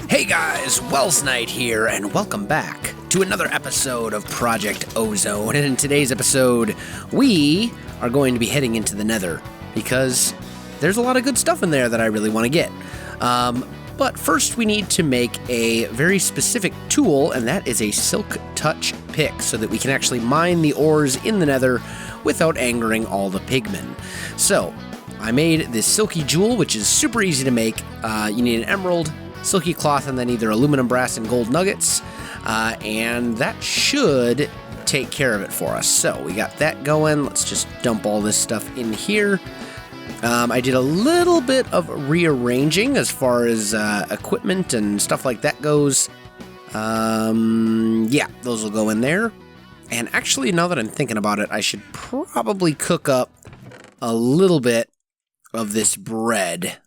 Hey guys, Welsknight here, and welcome back to another episode of Project Ozone. And in today's episode, we are going to be heading into the Nether, because there's a lot of good stuff in there that I really want to get. But first we need to make a very specific tool, and that is a Silk Touch pick, so that we can actually mine the ores in the Nether without angering all the pigmen. So, I made this silky jewel, which is super easy to make. You need an emerald, silky cloth, and then either aluminum, brass, and gold nuggets, and that should take care of it for us. So we got that going. Let's just dump all this stuff in here. I did a little bit of rearranging as far as equipment and stuff like that goes. Yeah, those will go in there. And actually, now that I'm thinking about it, I should probably cook up a little bit of this bread.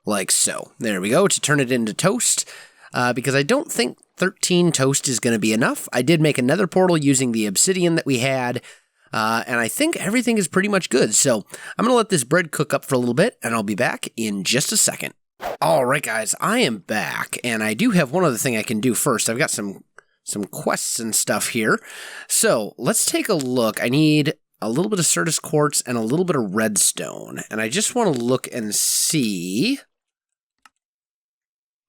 Like so. There we go, to turn it into toast, because I don't think 13 toast is going to be enough. I did make another portal using the obsidian that we had, and I think everything is pretty much good. So I'm going to let this bread cook up for a little bit, and I'll be back in just a second. Alright guys, I am back, and I do have one other thing I can do first. I've got some quests and stuff here. So let's take a look. I need a little bit of Certus quartz and a little bit of redstone, and I just want to look and see.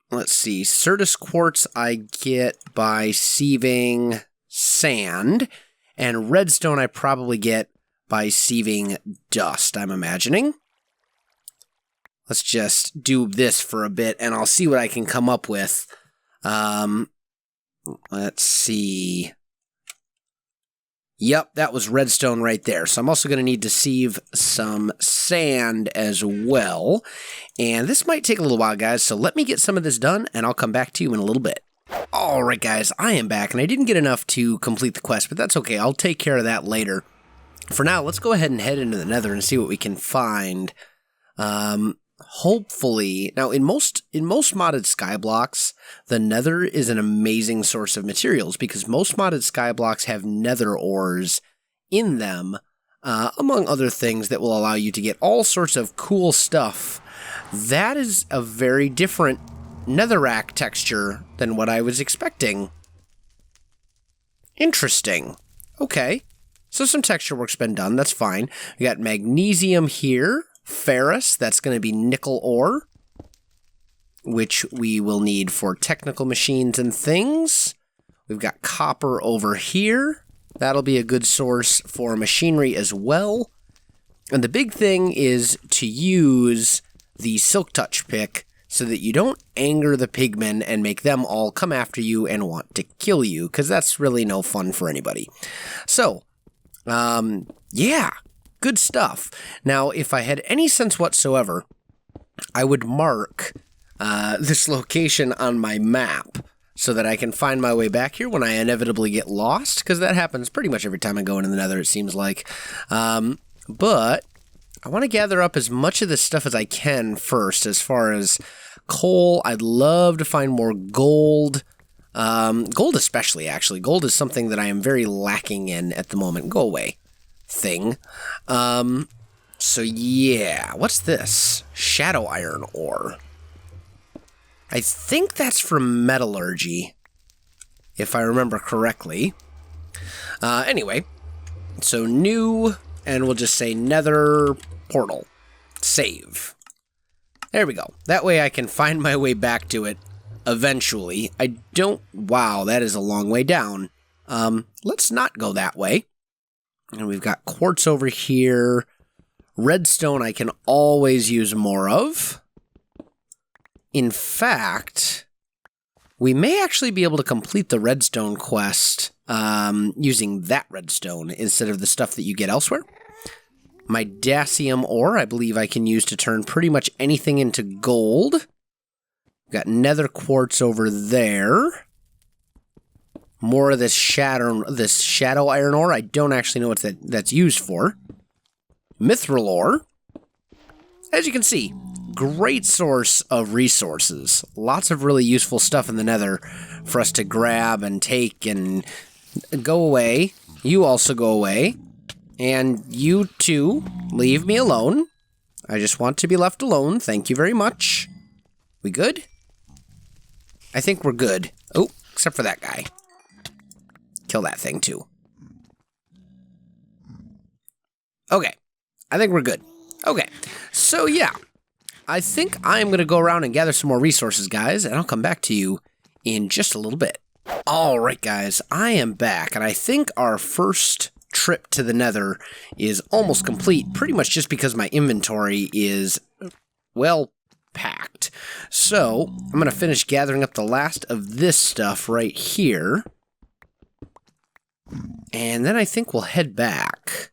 Let's see, Certus quartz I get by sieving sand, and redstone I probably get by sieving dust, I'm imagining. Let's just do this for a bit, and I'll see what I can come up with. Let's see. Yep, that was redstone right there. So I'm also going to need to sieve some sand as well. And this might take a little while, guys, so let me get some of this done, and I'll come back to you in a little bit. Alright, guys, I am back, and I didn't get enough to complete the quest, but that's okay. I'll take care of that later. For now, let's go ahead and head into the Nether and see what we can find. Hopefully, now in most modded skyblocks, the Nether is an amazing source of materials, because most modded skyblocks have Nether ores in them, among other things that will allow you to get all sorts of cool stuff. That is a very different netherrack texture than what I was expecting. Interesting. Okay, so some texture work's been done, that's fine. We got magnesium here. Ferrous, that's going to be nickel ore, which we will need for technical machines and things. We've got copper over here. That'll be a good source for machinery as well. And the big thing is to use the Silk Touch pick so that you don't anger the pigmen and make them all come after you and want to kill you, because that's really no fun for anybody. So, yeah. Good stuff. Now, if I had any sense whatsoever, I would mark this location on my map so that I can find my way back here when I inevitably get lost, because that happens pretty much every time I go into the Nether, it seems like. But I want to gather up as much of this stuff as I can first. As far as coal, I'd love to find more gold. Gold especially, actually. Gold is something that I am very lacking in at the moment. Go away. Thing. So yeah, what's this? Shadow iron ore. I think that's from metallurgy, if I remember correctly. Anyway, so new, and we'll just say Nether portal. Save. There we go. That way I can find my way back to it eventually. I don't... Wow, that is a long way down. Let's not go that way. And we've got quartz over here. Redstone I can always use more of. In fact, we may actually be able to complete the redstone quest using that redstone instead of the stuff that you get elsewhere. My dacium ore I believe I can use to turn pretty much anything into gold. We've got nether quartz over there. More of this shadow iron ore. I don't actually know what that's used for. Mithril ore. As you can see, great source of resources. Lots of really useful stuff in the Nether for us to grab and take and go away. You also go away. And you too, leave me alone. I just want to be left alone. Thank you very much. We good? I think we're good. Oh, except for that guy. Kill that thing too. Okay. I think we're good. Okay. So yeah. I think I'm going to go around and gather some more resources, guys, and I'll come back to you in just a little bit. Alright, guys. I am back, and I think our first trip to the Nether is almost complete, pretty much just because my inventory is, well, packed. So, I'm going to finish gathering up the last of this stuff right here. And then I think we'll head back.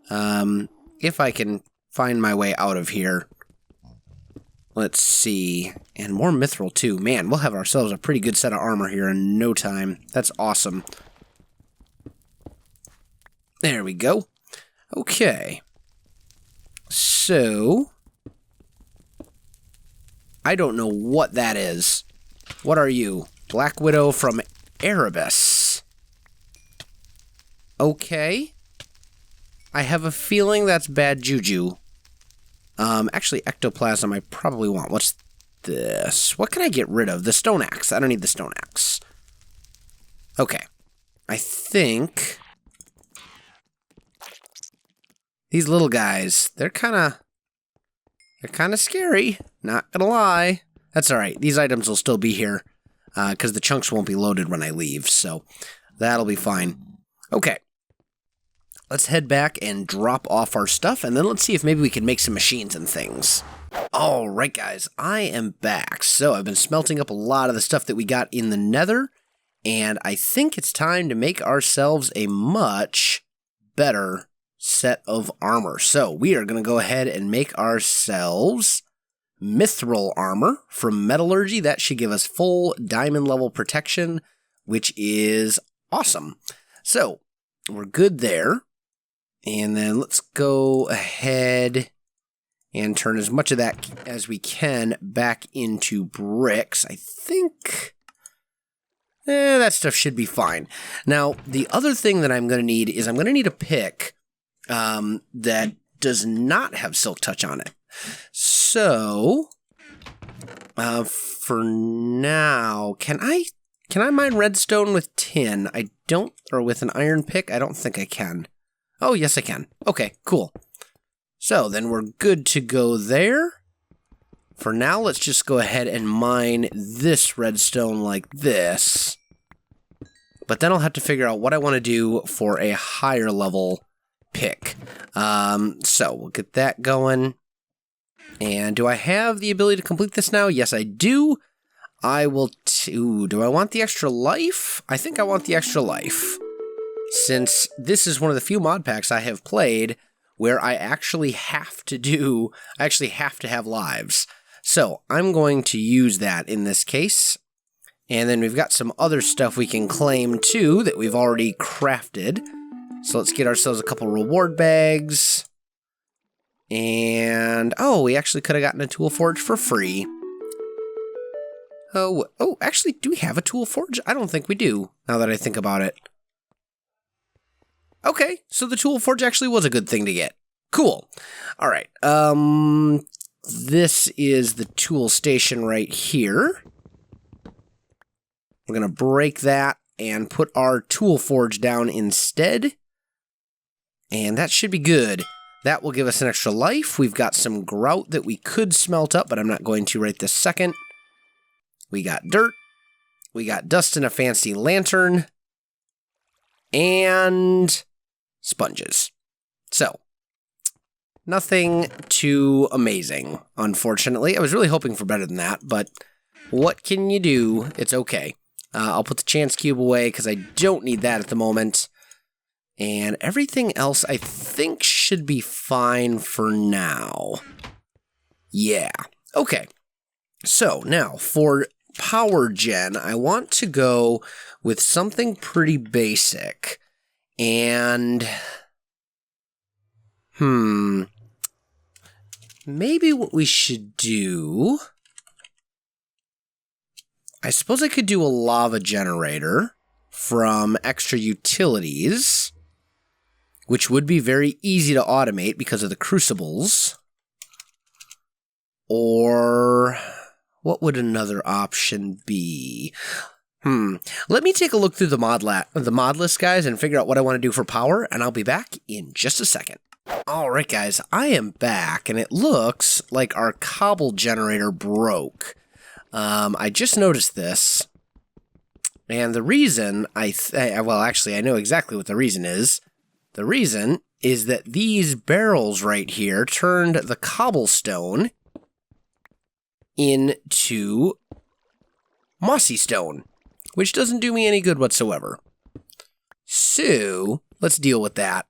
If I can find my way out of here. Let's see. And more mithril, too. Man, we'll have ourselves a pretty good set of armor here in no time. That's awesome. There we go. Okay. So, I don't know what that is. What are you? Black Widow from Erebus. Okay. I have a feeling that's bad juju. Actually, ectoplasm I probably want. What's this? What can I get rid of? The stone axe. I don't need the stone axe. Okay. I think these little guys, they're kind of scary. Not gonna lie. That's alright. These items will still be here, because the chunks won't be loaded when I leave, so that'll be fine. Okay. Let's head back and drop off our stuff, and then let's see if maybe we can make some machines and things. Alright, guys. I am back. So, I've been smelting up a lot of the stuff that we got in the Nether, and I think it's time to make ourselves a much better set of armor. So, we are going to go ahead and make ourselves mithril armor from metallurgy. That should give us full diamond level protection, which is awesome. So, we're good there. And then let's go ahead and turn as much of that as we can back into bricks. I think that stuff should be fine. Now, the other thing that I'm going to need is I'm going to need a pick that does not have silk touch on it. So, for now, can I mine redstone with tin? I don't, or with an iron pick? I don't think I can. Oh, yes, I can. Okay, cool. So, then we're good to go there. For now, let's just go ahead and mine this redstone like this. But then I'll have to figure out what I want to do for a higher level pick. So, we'll get that going. And do I have the ability to complete this now? Yes, I do. I will do I want the extra life? I think I want the extra life. Since this is one of the few mod packs I have played where I actually have to have lives. So I'm going to use that in this case. And then we've got some other stuff we can claim too that we've already crafted. So let's get ourselves a couple reward bags. And, oh, we actually could have gotten a tool forge for free. Oh, actually, do we have a tool forge? I don't think we do, now that I think about it. Okay, so the tool forge actually was a good thing to get. Cool. All right. This is the tool station right here. We're going to break that and put our tool forge down instead. And that should be good. That will give us an extra life. We've got some grout that we could smelt up, but I'm not going to right this second. We got dirt. We got dust and a fancy lantern. And sponges. So, nothing too amazing, unfortunately. I was really hoping for better than that, but what can you do? It's okay. I'll put the chance cube away because I don't need that at the moment. And everything else I think should be fine for now. Yeah. Okay. So, now, for power gen, I want to go with something pretty basic. And, maybe what we should do, I suppose I could do a lava generator from extra utilities, which would be very easy to automate because of the crucibles. Or What would another option be? Let me take a look through the mod list, guys, and figure out what I want to do for power, and I'll be back in just a second. Alright, guys, I am back, and it looks like our cobble generator broke. I just noticed this, and the reason well, actually, I know exactly what the reason is. The reason is that these barrels right here turned the cobblestone into mossy stone, which doesn't do me any good whatsoever. So, let's deal with that.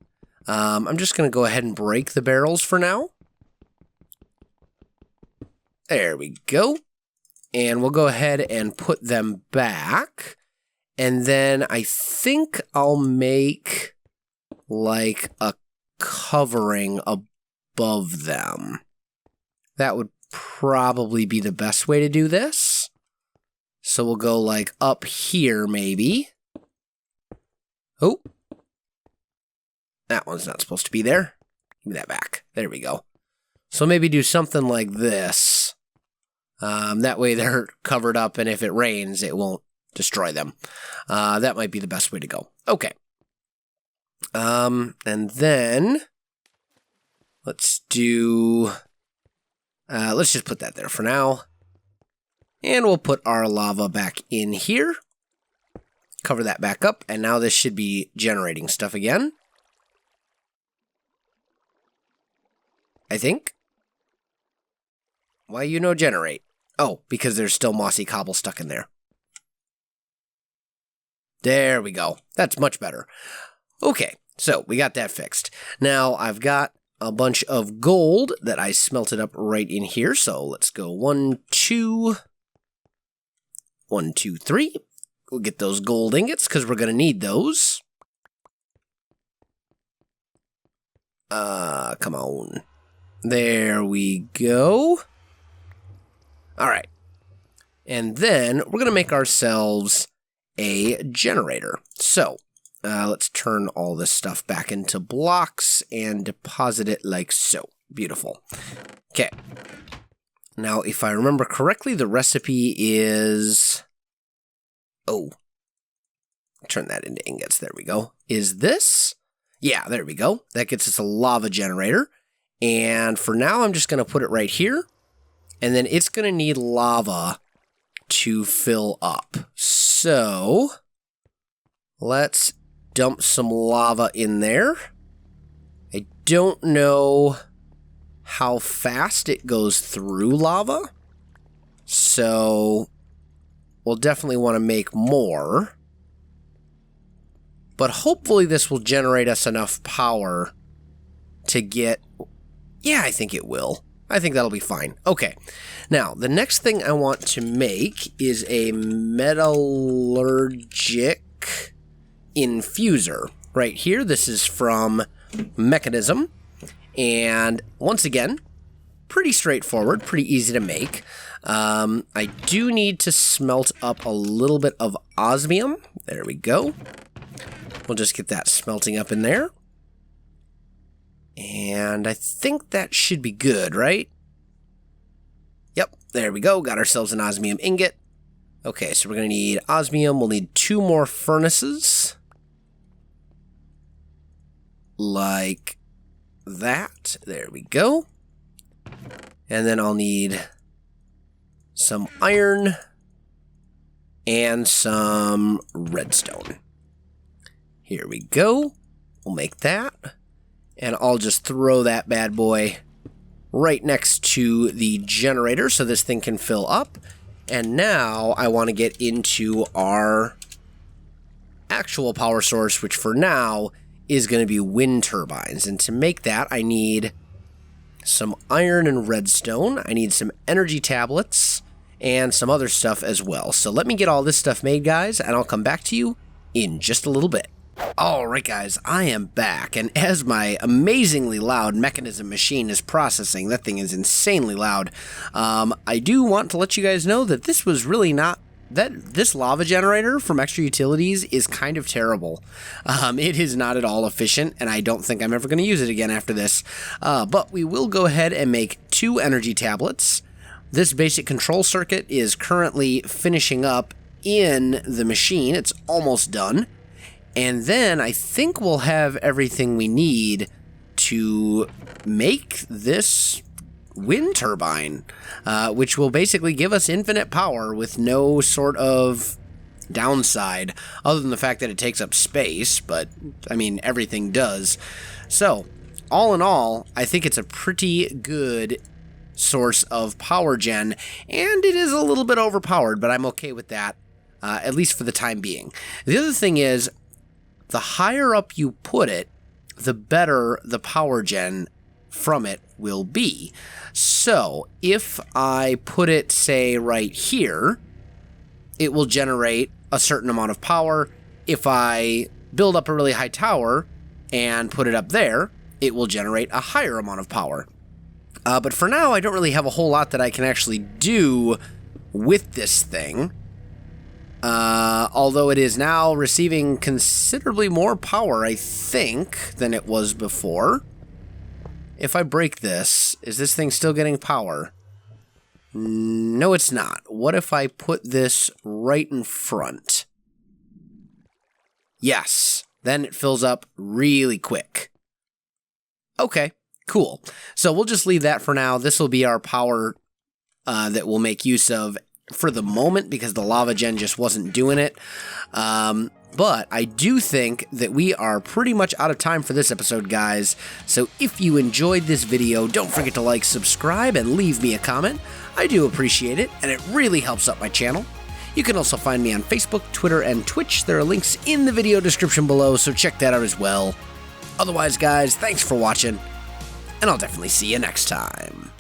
I'm just going to go ahead and break the barrels for now. There we go. And we'll go ahead and put them back. And then I think I'll make like a covering above them. That would probably be the best way to do this. So we'll go like up here maybe. Oh. That one's not supposed to be there. Give me that back. There we go. So maybe do something like this. That way they're covered up, and if it rains, it won't destroy them. That might be the best way to go. Okay. And then let's do... let's just put that there for now. And we'll put our lava back in here. Cover that back up, and now this should be generating stuff again. I think. Why you no generate? Oh, because there's still mossy cobble stuck in there. There we go. That's much better. Okay, so we got that fixed. Now I've got a bunch of gold that I smelted up right in here. So let's go 1, 2, 1, 2, 3. We'll get those gold ingots because we're going to need those. Come on. There we go. All right. And then we're going to make ourselves a generator. So let's turn all this stuff back into blocks and deposit it like so. Beautiful. Okay. Now, if I remember correctly, the recipe is... Oh. Turn that into ingots. There we go. Is this? Yeah, there we go. That gets us a lava generator. And for now, I'm just going to put it right here. And then it's going to need lava to fill up. So, let's dump some lava in there. I don't know how fast it goes through lava. So, we'll definitely want to make more. But hopefully this will generate us enough power to get... Yeah, I think it will. I think that'll be fine. Okay. Now, the next thing I want to make is a metallurgic infuser. Right here, this is from Mekanism. And once again, pretty straightforward, pretty easy to make. I do need to smelt up a little bit of osmium. There we go. We'll just get that smelting up in there. And I think that should be good, right? Yep, there we go. Got ourselves an osmium ingot. Okay, so we're going to need osmium. We'll need 2 more furnaces. Like that. There we go. And then I'll need some iron and some redstone. Here we go. We'll make that. And I'll just throw that bad boy right next to the generator so this thing can fill up. And now I want to get into our actual power source, which for now is going to be wind turbines. And to make that, I need some iron and redstone. I need some energy tablets and some other stuff as well. So let me get all this stuff made, guys, and I'll come back to you in just a little bit. Alright guys, I am back, and as my amazingly loud Mekanism machine is processing, that thing is insanely loud, I do want to let you guys know that this was really not, this lava generator from Extra Utilities is kind of terrible. It is not at all efficient, and I don't think I'm ever going to use it again after this, but we will go ahead and make 2 energy tablets. This basic control circuit is currently finishing up in the machine. It's almost done. And then I think we'll have everything we need to make this wind turbine, which will basically give us infinite power with no sort of downside, other than the fact that it takes up space, but, I mean, everything does. So, all in all, I think it's a pretty good source of power gen, and it is a little bit overpowered, but I'm okay with that, at least for the time being. The other thing is, the higher up you put it, the better the power gen from it will be. So, if I put it, say, right here, it will generate a certain amount of power. If I build up a really high tower and put it up there, it will generate a higher amount of power. But for now, I don't really have a whole lot that I can actually do with this thing. Although it is now receiving considerably more power, I think, than it was before. If I break this, is this thing still getting power? No, it's not. What if I put this right in front? Yes. Then it fills up really quick. Okay, cool. So we'll just leave that for now. This will be our power that we'll make use of for the moment because the lava gen just wasn't doing it. But I do think that we are pretty much out of time for this episode, guys. So if you enjoyed this video, don't forget to like, subscribe, and leave me a comment. I do appreciate it, and it really helps out my channel. You can also find me on Facebook, Twitter, and Twitch. There are links in the video description below, so check that out as well. Otherwise, guys, thanks for watching, and I'll definitely see you next time.